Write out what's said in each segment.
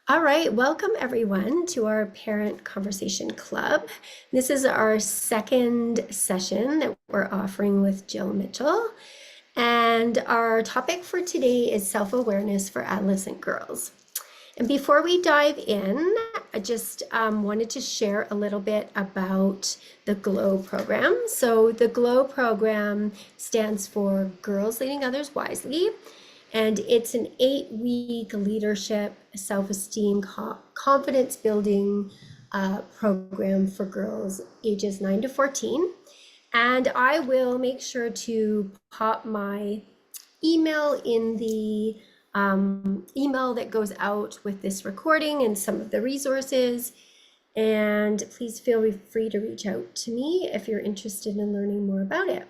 All right, welcome everyone to our Parent Conversation Club. This is our second session that we're offering with Jill Mitchell. And our topic for today is self-awareness for adolescent girls. And before we dive in, I just wanted to share a little bit about the GLOW program. So the GLOW program stands for Girls Leading Others Wisely. And it's an 8-week leadership, self-esteem, confidence building program for girls ages 9 to 14. And I will make sure to pop my email in the email that goes out with this recording and some of the resources. And please feel free to reach out to me if you're interested in learning more about it.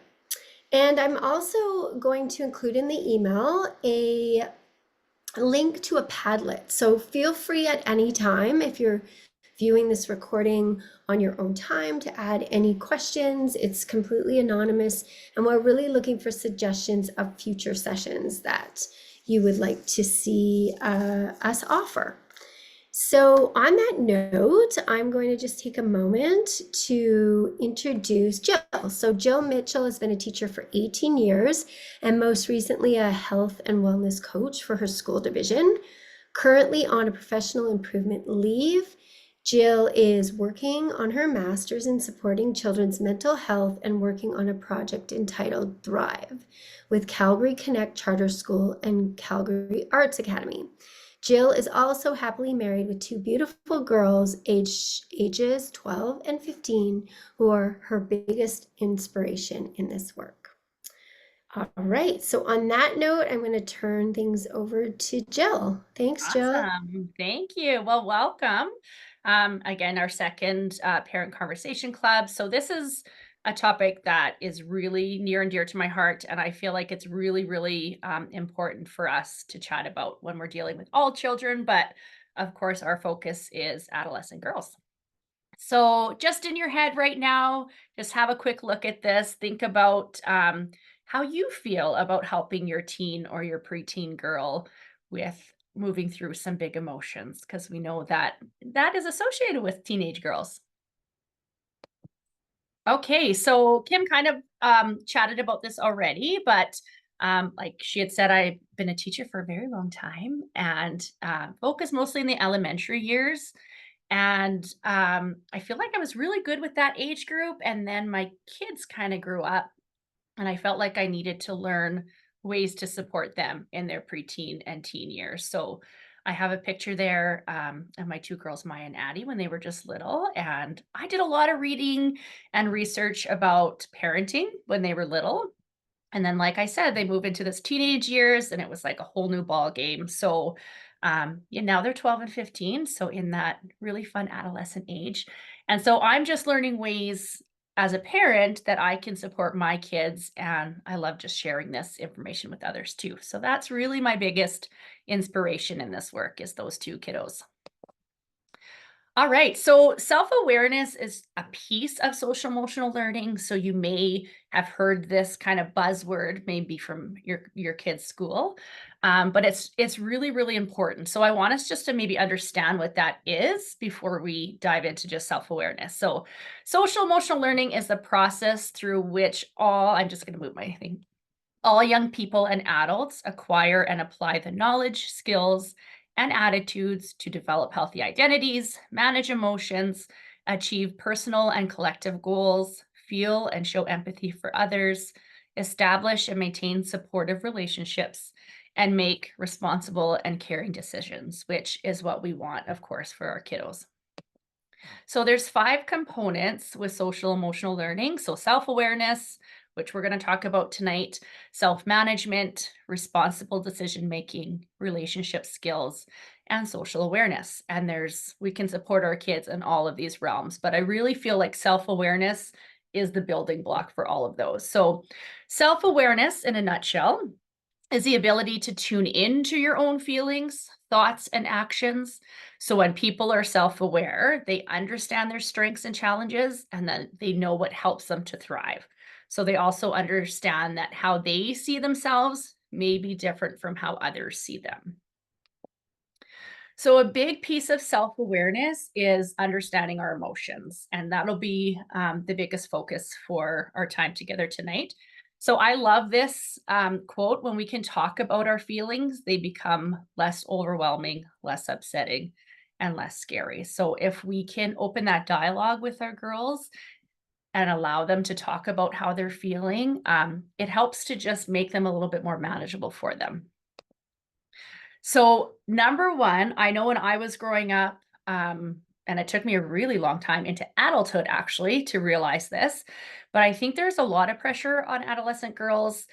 And I'm also going to include in the email a link to a Padlet. So feel free at any time, if you're viewing this recording on your own time, to add any questions. It's completely anonymous, and we're really looking for suggestions of future sessions that you would like to see us offer. So on that note, I'm going to just take a moment to introduce Jill. So Jill Mitchell has been a teacher for 18 years and most recently a health and wellness coach for her school division. Currently on a professional improvement leave, Jill is working on her master's in supporting children's mental health and working on a project entitled Thrive with Calgary Connect Charter School and Calgary Arts Academy. Jill is also happily married with 2 beautiful girls ages 12 and 15 who are her biggest inspiration in this work. All right, so on that note, I'm going to turn things over to Jill. Thanks, Jill. Awesome. Thank you. Well, welcome. Again, our second parent conversation club. So this is a topic that is really near and dear to my heart. And I feel like it's really important for us to chat about when we're dealing with all children. But of course, our focus is adolescent girls. So just in your head right now, just have a quick look at this. Think about how you feel about helping your teen or your preteen girl with moving through some big emotions, because we know that that is associated with teenage girls. Okay, so Kim kind of chatted about this already, but like she had said, I've been a teacher for a very long time and focused mostly in the elementary years. And I feel like I was really good with that age group. And then my kids kind of grew up, and I felt like I needed to learn ways to support them in their preteen and teen years. So I have a picture there of my 2 girls, Maya and Addie, when they were just little. And I did a lot of reading and research about parenting when they were little. And then, like I said, they move into this teenage years, and it was like a whole new ball game. So, yeah, now they're 12 and 15. So in that really fun adolescent age. And so I'm just learning ways as a parent that I can support my kids. And I love just sharing this information with others too. So that's really my biggest inspiration in this work is those 2 kiddos. All right. So self-awareness is a piece of social emotional learning. So you may have heard this kind of buzzword maybe from your kid's school. But it's really important. So I want us just to maybe understand what that is before we dive into just self-awareness. So social emotional learning is the process through which I'm just going to move my thing. All young people and adults acquire and apply the knowledge, skills, and attitudes to develop healthy identities, manage emotions, achieve personal and collective goals, feel and show empathy for others, establish and maintain supportive relationships, and make responsible and caring decisions, which is what we want, of course, for our kiddos. So there's 5 components with social emotional learning. So self-awareness, which we're going to talk about tonight, self-management, responsible decision making, relationship skills, and social awareness. And we can support our kids in all of these realms, but I really feel like self-awareness is the building block for all of those. So self-awareness in a nutshell is the ability to tune into your own feelings, thoughts, and actions. So when people are self aware, they understand their strengths and challenges, and then they know what helps them to thrive. So they also understand that how they see themselves may be different from how others see them. So, a big piece of self awareness is understanding our emotions, and that'll be the biggest focus for our time together tonight. So, I love this quote: when we can talk about our feelings, they become less overwhelming, less upsetting, and less scary. So, if we can open that dialogue with our girls and allow them to talk about how they're feeling, it helps to just make them a little bit more manageable for them. So, number one, I know when I was growing up, and it took me a really long time into adulthood actually to realize this, but I think there's a lot of pressure on adolescent girls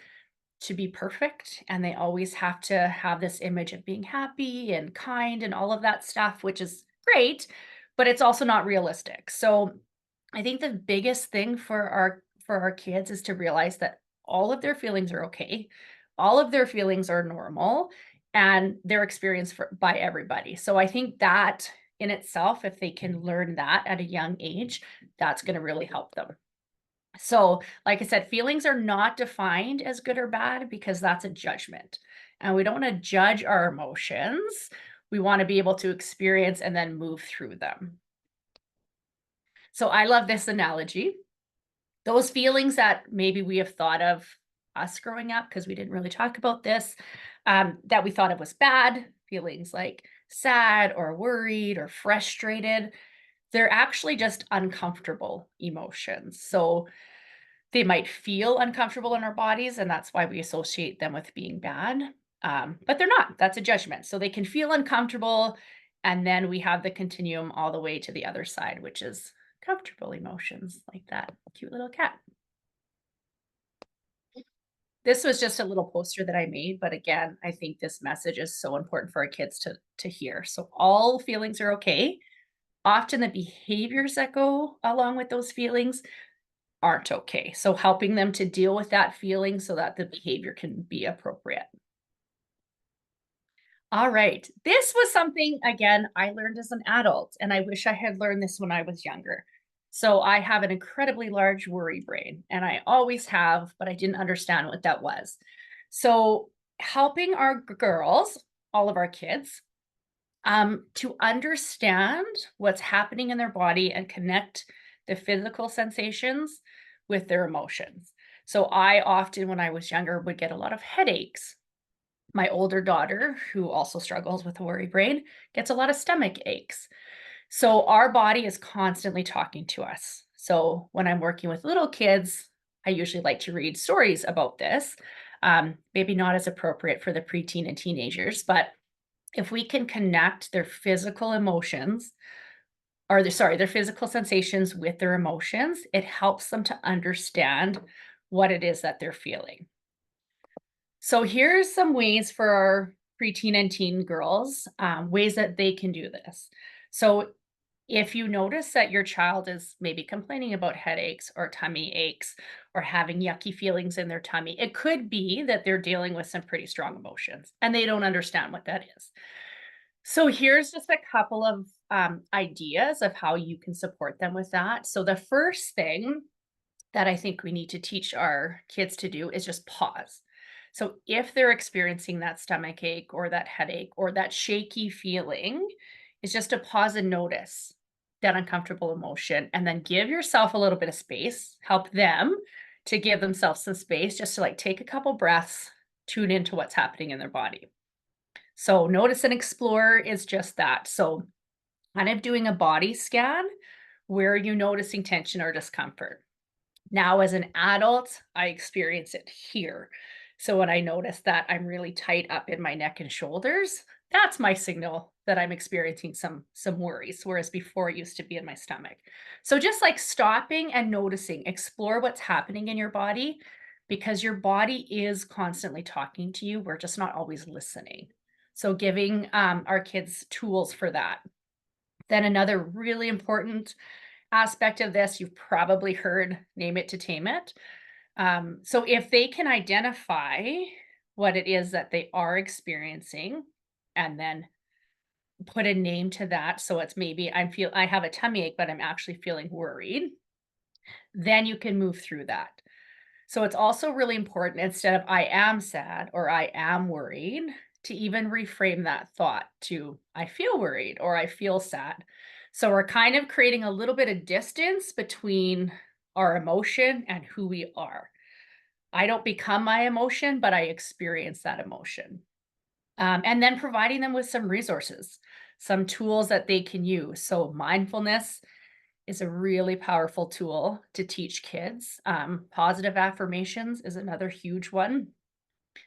to be perfect, and they always have to have this image of being happy and kind and all of that stuff, which is great, but it's also not realistic. So, I think the biggest thing for our kids is to realize that all of their feelings are okay. All of their feelings are normal and they're experienced by everybody. So I think that in itself, if they can learn that at a young age, that's going to really help them. So, like I said, feelings are not defined as good or bad because that's a judgment. And we don't want to judge our emotions. We want to be able to experience and then move through them. So I love this analogy. Those feelings that maybe we have thought of us growing up, because we didn't really talk about this, that we thought it was bad, feelings like sad or worried or frustrated, they're actually just uncomfortable emotions. So they might feel uncomfortable in our bodies, and that's why we associate them with being bad. But they're not. That's a judgment. So they can feel uncomfortable. And then we have the continuum all the way to the other side, which is comfortable emotions like that cute little cat. This was just a little poster that I made, but again, I think this message is so important for our kids to hear. So all feelings are okay. Often the behaviors that go along with those feelings aren't okay. So helping them to deal with that feeling so that the behavior can be appropriate. All right. This was something, again, I learned as an adult, and I wish I had learned this when I was younger. So I have an incredibly large worry brain, and I always have, but I didn't understand what that was. So helping our girls, all of our kids, to understand what's happening in their body and connect the physical sensations with their emotions. So I often, when I was younger, would get a lot of headaches. My older daughter, who also struggles with a worry brain, gets a lot of stomach aches. So our body is constantly talking to us. So when I'm working with little kids, I usually like to read stories about this. Maybe not as appropriate for the preteen and teenagers, but if we can connect their physical emotions or their physical sensations with their emotions, it helps them to understand what it is that they're feeling. So here's some ways for our preteen and teen girls, ways that they can do this. So if you notice that your child is maybe complaining about headaches or tummy aches or having yucky feelings in their tummy, it could be that they're dealing with some pretty strong emotions and they don't understand what that is. So here's just a couple of ideas of how you can support them with that. So the first thing that I think we need to teach our kids to do is just pause. So if they're experiencing that stomach ache or that headache or that shaky feeling, is just to pause and notice that uncomfortable emotion and then give yourself a little bit of space, help them to give themselves some space just to like take a couple breaths, tune into what's happening in their body. So notice and explore is just that. So kind of doing a body scan. Where are you noticing tension or discomfort? Now, as an adult, I experience it here. So when I notice that I'm really tight up in my neck and shoulders, that's my signal that I'm experiencing some worries, whereas before it used to be in my stomach. So just like stopping and noticing, explore what's happening in your body because your body is constantly talking to you. We're just not always listening. So giving our kids tools for that. Then another really important aspect of this, you've probably heard name it to tame it. So if they can identify what it is that they are experiencing and then put a name to that, so it's maybe I have a tummy ache, but I'm actually feeling worried, then you can move through that. So it's also really important instead of I am sad or I am worried, to even reframe that thought to, I feel worried or I feel sad. So we're kind of creating a little bit of distance between our emotion and who we are. I don't become my emotion, but I experience that emotion. And then providing them with some resources, some tools that they can use. So mindfulness is a really powerful tool to teach kids. Positive affirmations is another huge one.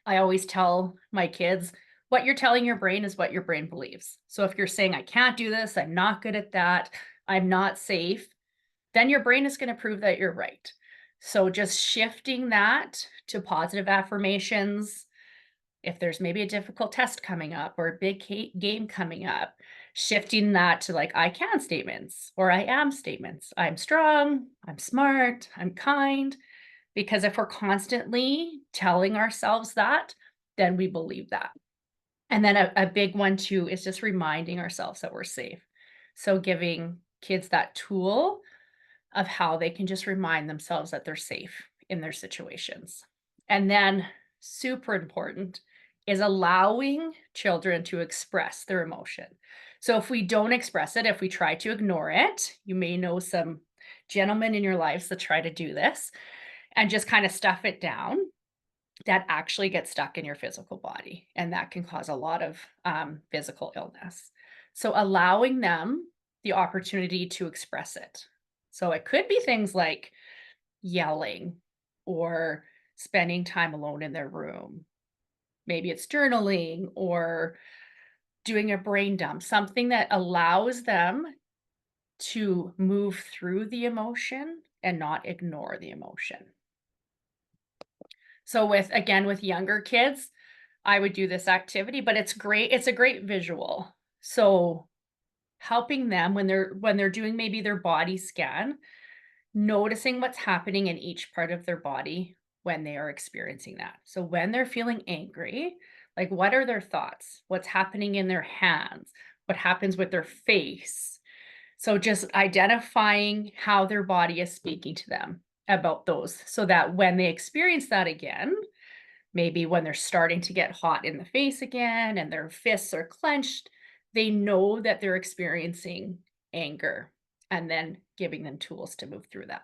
I always tell my kids, what you're telling your brain is what your brain believes. So if you're saying, I can't do this, I'm not good at that, I'm not safe, then your brain is going to prove that you're right. So just shifting that to positive affirmations. If there's maybe a difficult test coming up or a big game coming up, shifting that to like, I can statements or I am statements. I'm strong, I'm smart, I'm kind. Because if we're constantly telling ourselves that, then we believe that. And then a big one too is just reminding ourselves that we're safe. So giving kids that tool of how they can just remind themselves that they're safe in their situations. And then, super important, is allowing children to express their emotion. So if we don't express it, if we try to ignore it, you may know some gentlemen in your lives that try to do this and just kind of stuff it down, that actually gets stuck in your physical body. And that can cause a lot of physical illness. So allowing them the opportunity to express it. So it could be things like yelling or spending time alone in their room. Maybe it's journaling or doing a brain dump, something that allows them to move through the emotion and not ignore the emotion. So with younger kids, I would do this activity, but it's great. It's a great visual. So helping them when they're doing maybe their body scan, noticing what's happening in each part of their body when they are experiencing that. So when they're feeling angry, like what are their thoughts? What's happening in their hands? What happens with their face? So just identifying how their body is speaking to them about those so that when they experience that again, maybe when they're starting to get hot in the face again and their fists are clenched, they know that they're experiencing anger and then giving them tools to move through that.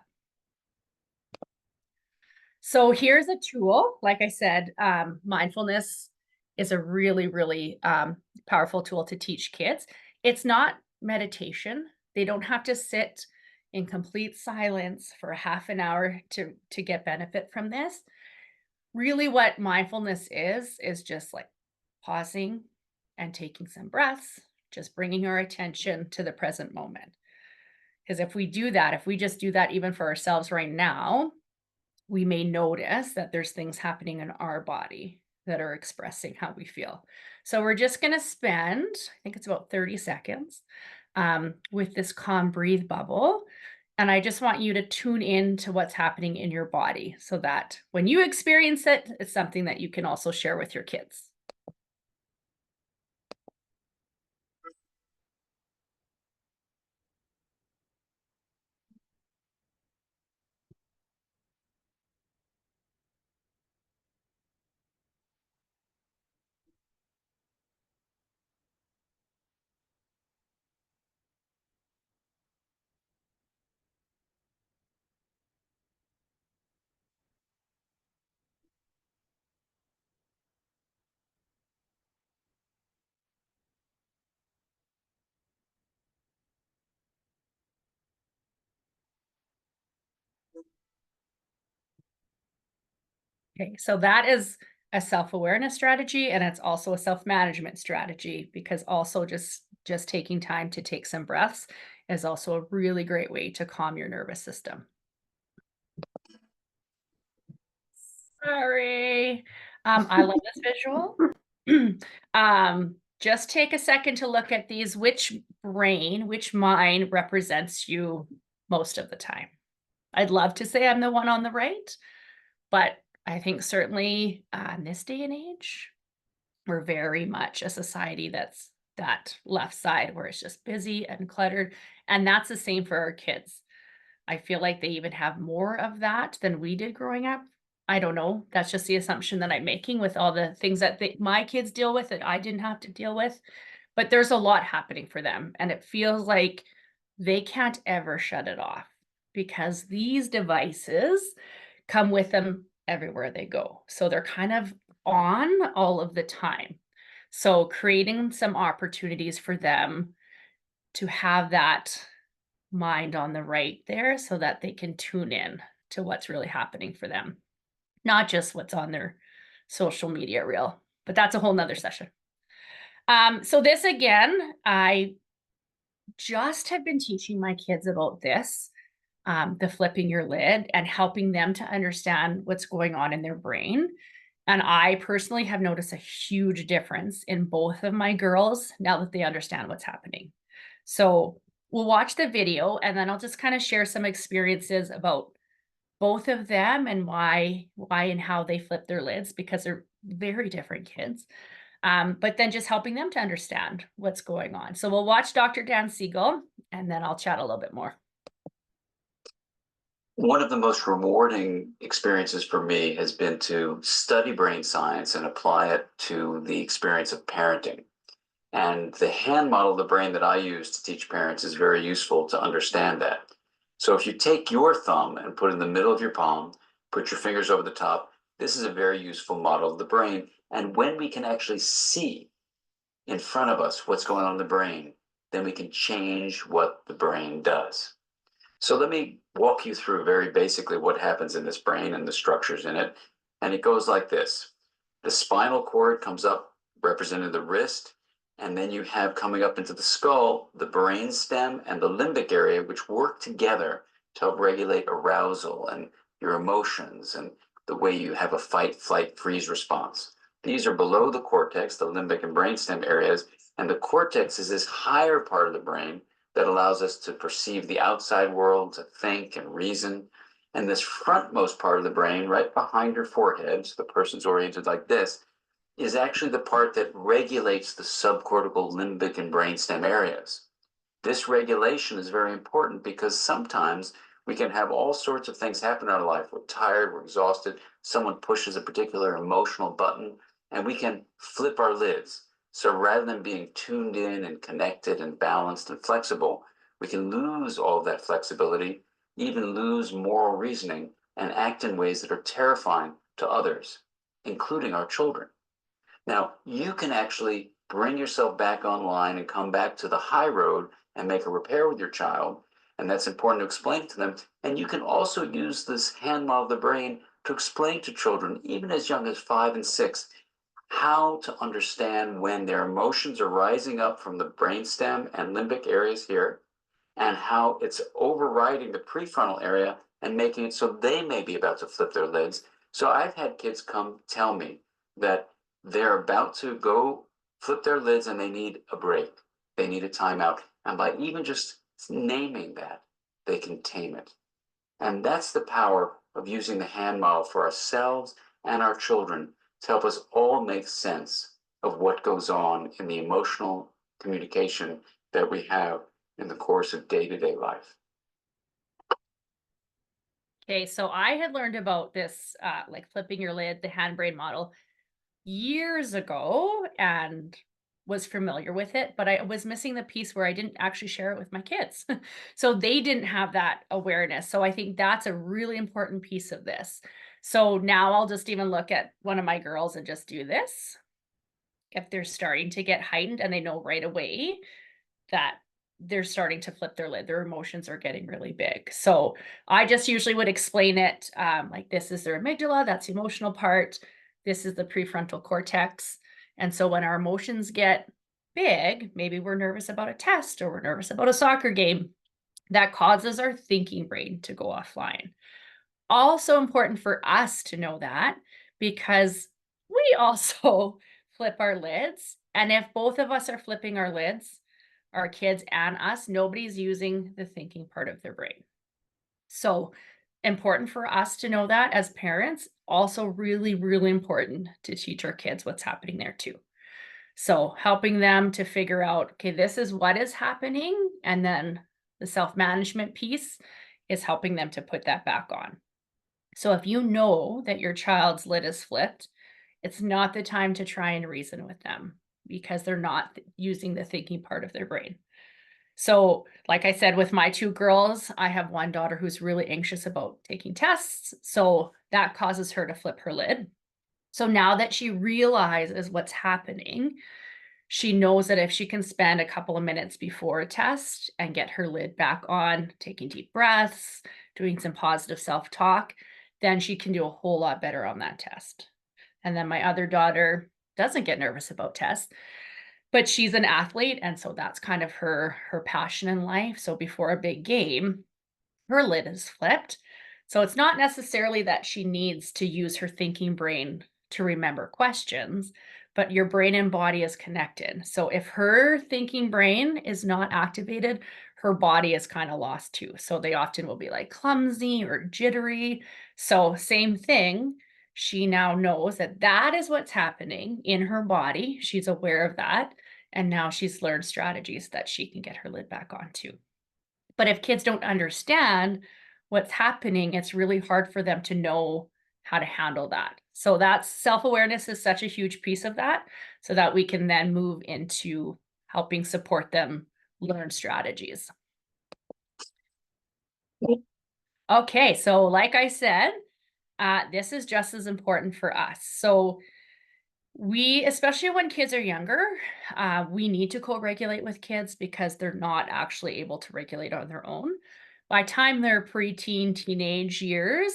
So here's a tool. Like I said, mindfulness is a really, really powerful tool to teach kids. It's not meditation. They don't have to sit in complete silence for a half an hour to get benefit from this. Really, what mindfulness is just like pausing and taking some breaths, just bringing our attention to the present moment. Because if we do that, if we just do that even for ourselves right now, we may notice that there's things happening in our body that are expressing how we feel. So we're just going to spend, I think it's about 30 seconds, with this calm breathe bubble. And I just want you to tune in to what's happening in your body so that when you experience it, it's something that you can also share with your kids. Okay, so that is a self-awareness strategy and it's also a self-management strategy because also just taking time to take some breaths is also a really great way to calm your nervous system. Sorry. I love this visual. Just take a second to look at these. Which mind represents you most of the time? I'd love to say I'm the one on the right, but I think certainly in this day and age, we're very much a society that's that left side where it's just busy and cluttered. And that's the same for our kids. I feel like they even have more of that than we did growing up. I don't know. That's just the assumption that I'm making with all the things that my kids deal with that I didn't have to deal with. But there's a lot happening for them, and it feels like they can't ever shut it off because these devices come with them everywhere they go. So they're kind of on all of the time. So creating some opportunities for them to have that mind on the right there so that they can tune in to what's really happening for them, not just what's on their social media reel. But that's a whole nother session. So this again, I just have been teaching my kids about this, the flipping your lid and helping them to understand what's going on in their brain. And I personally have noticed a huge difference in both of my girls now that they understand what's happening. So we'll watch the video and then I'll just kind of share some experiences about both of them and why and how they flip their lids because they're very different kids. But then just helping them to understand what's going on. So we'll watch Dr. Dan Siegel and then I'll chat a little bit more. One of the most rewarding experiences for me has been to study brain science and apply it to the experience of parenting. And the hand model of the brain that I use to teach parents is very useful to understand that. So if you take your thumb and put it in the middle of your palm, put your fingers over the top, this is a very useful model of the brain. And when we can actually see in front of us what's going on in the brain, then we can change what the brain does. So let me walk you through very basically what happens in this brain and the structures in it. And it goes like this. The spinal cord comes up, representing the wrist, and then you have coming up into the skull, the brain stem and the limbic area, which work together to help regulate arousal and your emotions and the way you have a fight, flight, freeze response. These are below the cortex, the limbic and brainstem areas, and the cortex is this higher part of the brain that allows us to perceive the outside world, to think and reason. And this frontmost part of the brain, right behind your forehead, so the person's oriented like this, is actually the part that regulates the subcortical, limbic, and brainstem areas. This regulation is very important because sometimes we can have all sorts of things happen in our life. We're tired, we're exhausted, someone pushes a particular emotional button, and we can flip our lids. So rather than being tuned in and connected and balanced and flexible, we can lose all of that flexibility, even lose moral reasoning, and act in ways that are terrifying to others, including our children. Now, you can actually bring yourself back online and come back to the high road and make a repair with your child. And that's important to explain to them. And you can also use this hand model of the brain to explain to children, even as young as 5 and 6, how to understand when their emotions are rising up from the brainstem and limbic areas here, and how it's overriding the prefrontal area and making it so they may be about to flip their lids. So I've had kids come tell me that they're about to go flip their lids and they need a break. They need a timeout. And by even just naming that, they can tame it. And that's the power of using the hand model for ourselves and our children to help us all make sense of what goes on in the emotional communication that we have in the course of day-to-day life. Okay, so I had learned about this, like flipping your lid, the hand brain model years ago and was familiar with it, but I was missing the piece where I didn't actually share it with my kids. So they didn't have that awareness. So I think that's a really important piece of this. So now I'll just even look at one of my girls and just do this. If they're starting to get heightened and they know right away that they're starting to flip their lid, their emotions are getting really big. So I just usually would explain it like this is their amygdala, that's the emotional part. This is the prefrontal cortex. And so when our emotions get big, maybe we're nervous about a test or we're nervous about a soccer game, that causes our thinking brain to go offline. Also important for us to know that because we also flip our lids. And if both of us are flipping our lids, our kids and us, nobody's using the thinking part of their brain. So important for us to know that as parents, also really, really important to teach our kids what's happening there too. So helping them to figure out, okay, this is what is happening. And then the self-management piece is helping them to put that back on. So if you know that your child's lid is flipped, it's not the time to try and reason with them because they're not using the thinking part of their brain. So, like I said, with my two girls, I have one daughter who's really anxious about taking tests. So that causes her to flip her lid. So now that she realizes what's happening, she knows that if she can spend a couple of minutes before a test and get her lid back on, taking deep breaths, doing some positive self talk, then she can do a whole lot better on that test. And then my other daughter doesn't get nervous about tests, but she's an athlete. And so that's kind of her passion in life. So before a big game, her lid is flipped. So it's not necessarily that she needs to use her thinking brain to remember questions, but your brain and body is connected. So if her thinking brain is not activated, her body is kind of lost too. So they often will be like clumsy or jittery. So, same thing. She now knows that that is what's happening in her body. She's aware of that. And now she's learned strategies that she can get her lid back on too. But if kids don't understand what's happening, it's really hard for them to know how to handle that. So that's self-awareness is such a huge piece of that, so that we can then move into helping support them learn strategies. Okay, so like I said, this is just as important for us. So we, especially when kids are younger, we need to co-regulate with kids because they're not actually able to regulate on their own. By time they're preteen, teenage years,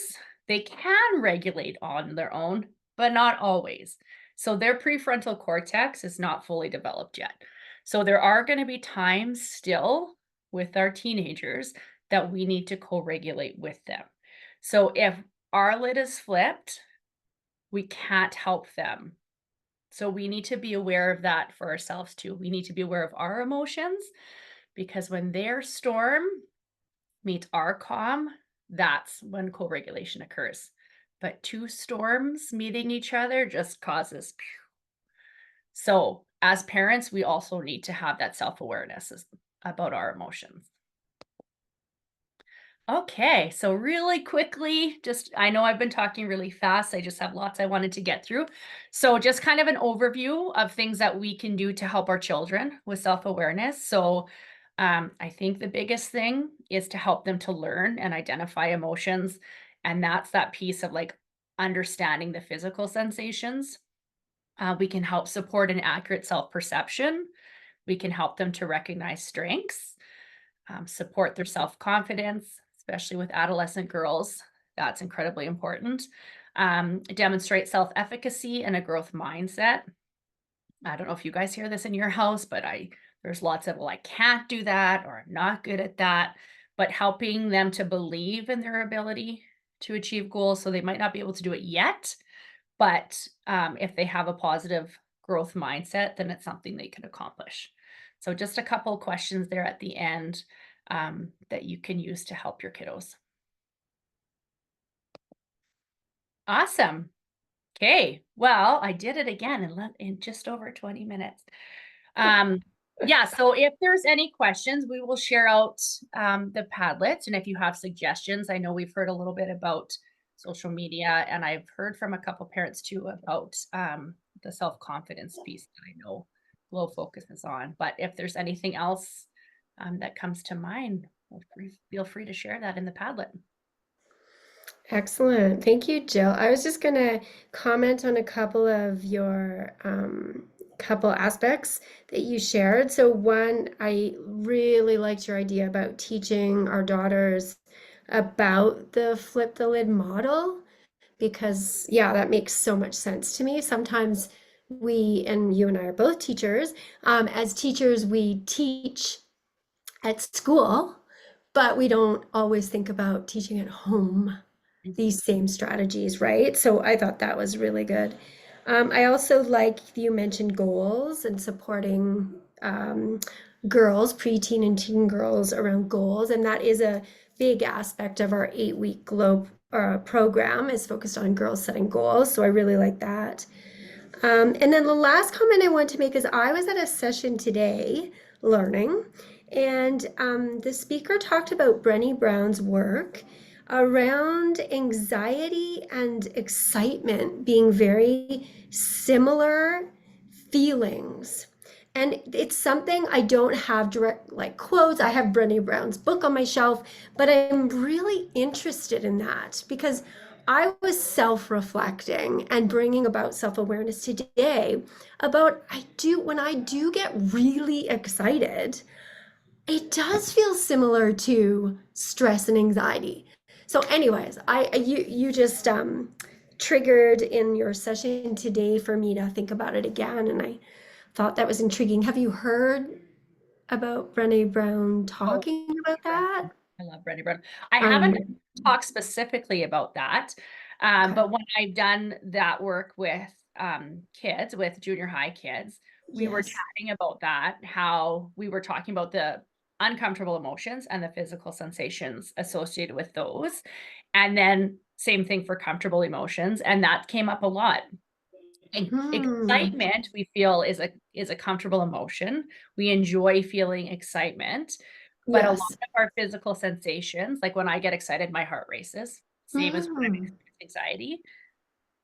they can regulate on their own, but not always. So their prefrontal cortex is not fully developed yet. So there are going to be times still with our teenagers that we need to co-regulate with them. So if our lid is flipped, we can't help them, so we need to be aware of that for ourselves too. We need to be aware of our emotions because when their storm meets our calm, that's when co-regulation occurs. But two storms meeting each other just causes. So as parents, we also need to have that self-awareness about our emotions. Okay, so really quickly, just I know I've been talking really fast. I just have lots I wanted to get through. So just kind of an overview of things that we can do to help our children with self-awareness. So I think the biggest thing is to help them to learn and identify emotions. And that's that piece of like understanding the physical sensations. We can help support an accurate self-perception. We can help them to recognize strengths, support their self-confidence, especially with adolescent girls. That's incredibly important. Demonstrate self-efficacy and a growth mindset. I don't know if you guys hear this in your house, but there's lots of, well, I can't do that or I'm not good at that. But helping them to believe in their ability to achieve goals. So they might not be able to do it yet, but if they have a positive growth mindset, then it's something they can accomplish. So just a couple of questions there at the end that you can use to help your kiddos. Awesome. Okay. Well, I did it again in just over 20 minutes. Yeah, so if there's any questions, we will share out the Padlets. And if you have suggestions, I know we've heard a little bit about social media, and I've heard from a couple parents too about the self-confidence piece that I know Glow focuses on. But if there's anything else that comes to mind, feel free to share that in the Padlet. Excellent. Thank you, Jill. I was just going to comment on a couple of your couple aspects that you shared. So one, I really liked your idea about teaching our daughters about the flip the lid model because yeah, that makes so much sense to me. Sometimes we, and you and I are both teachers, as teachers, we teach at school, but we don't always think about teaching at home these same strategies, right? So I thought that was really good. I also like you mentioned goals and supporting girls, preteen and teen girls around goals. And that is a big aspect of our 8-week Globe program is focused on girls setting goals. So I really like that. And then the last comment I want to make is I was at a session today learning, and the speaker talked about Brené Brown's work around anxiety and excitement being very similar feelings. And it's something I don't have direct like quotes. I have Brené Brown's book on my shelf, but I'm really interested in that because I was self-reflecting and bringing about self-awareness today about when I do get really excited, it does feel similar to stress and anxiety. So anyways, you just triggered in your session today for me to think about it again, and I thought that was intriguing. Have you heard about Brené Brown Oh, talking about that? I love Brené Brown. I Um, haven't talked specifically about that, okay. but when I've done that work with kids, with junior high kids, we were Yes. chatting about that, how we were talking about the uncomfortable emotions and the physical sensations associated with those. And then same thing for comfortable emotions. And that came up a lot. Hmm. Excitement, we feel, is a comfortable emotion. We enjoy feeling excitement, but a lot Yes. of our physical sensations, like when I get excited, my heart races, same as when I'm Hmm. experiencing anxiety.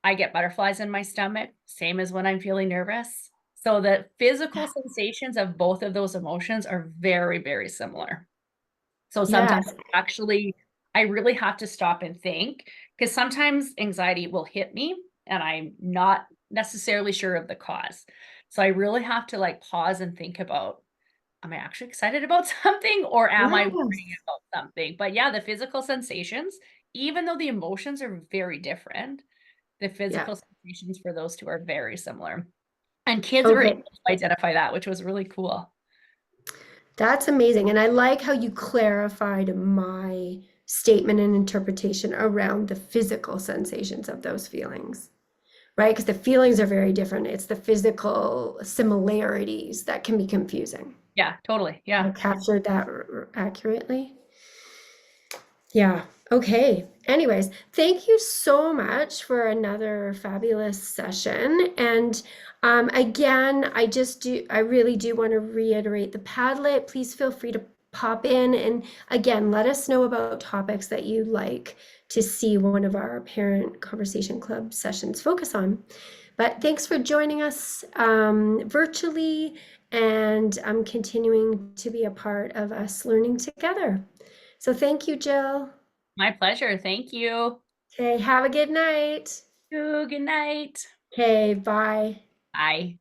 I get butterflies in my stomach, same as when I'm feeling nervous. So the physical sensations of both of those emotions are very, very similar. So sometimes Yes. actually, I really have to stop and think because sometimes anxiety will hit me and I'm not necessarily sure of the cause. So I really have to like pause and think about, am I actually excited about something or am I worrying Yes. about something? But yeah, the physical sensations, even though the emotions are very different, the Yeah. physical sensations for those two are very similar. And kids were able Okay. to identify that, which was really cool. That's amazing. And I like how you clarified my statement and interpretation around the physical sensations of those feelings, right? Because the feelings are very different. It's the physical similarities that can be confusing. Yeah, totally. I Yeah. captured that accurately. Yeah. Okay. Anyways, thank you so much for another fabulous session. And again, I really do want to reiterate the Padlet. Please feel free to pop in and again, let us know about topics that you'd like to see one of our Parent Conversation Club sessions focus on. But thanks for joining us virtually, and I'm continuing to be a part of us learning together. So thank you, Jill. My pleasure. Thank you. Okay, have a good night. Good night. Okay, bye. Bye.